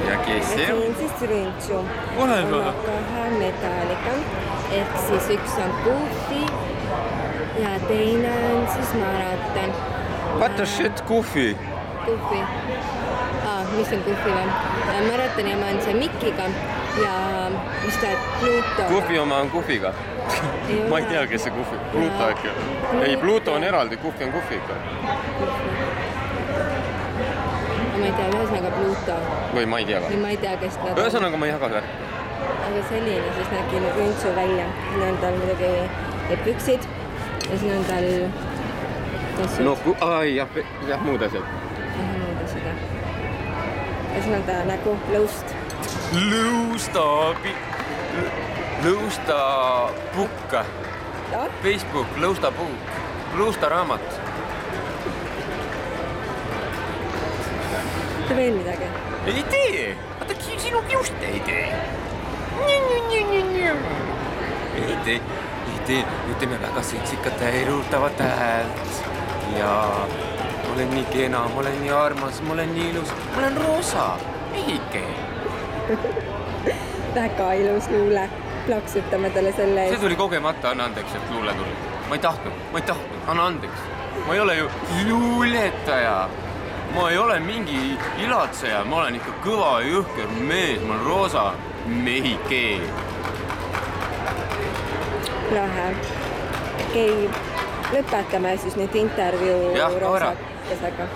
Ja kes see ja on? siin siis Rüntsu. Ole on väga. 2 metalliga. Ehk siis üks on Goofy ja teine on siis Maraton. What the shit, Goofy? Goofy. Mis on Goofy või? Maratoni oma on see Mickiga ja mis ta Pluto. Goofy oma on Goofyga. Ma ei tea, kes see Goofy. Pluto äkki. Ei, Pluto on eraldi, Goofy on Goofyga. Ma ei tea, ühesõnaga Pluto. Või ma ei tea ka. Või ma ei tea, kes nad on. Ühesõnaga ma ei jaga seda. Aga selline siis nägi Rüntsu välja. Siin on tal muidugi need püksid ja siin on tal tossud. No, jah, muud asjad. Muud asjad, jah. Ja siin on ta nägu, lõust. Lõustapukk. Facebook, lõustapukk. Lõustaraamat. Te veel midagi? Ei tee! Vaata, sinu just ei tee. Ei tee. Nüüd teeme väga seksikat ja erutavat häält. Ja ma olen nii kena, ma olen nii armas, ma olen nii ilus. Ma olen roosa. Mehike. Väga ilus luule. Plaksutame talle selle See eest. tuli kogemata, anna andeks, et luule tuli. Ma ei tahtnud, anna andeks. Ma ei ole ju luuletaja. Ma ei ole mingi ilatseja, ma olen ikka kõva ja jõhker mees, ma olen roosa mehike. Lahe. Okei, lõpetame siis nüüd intervjuu Jah, roosakesega.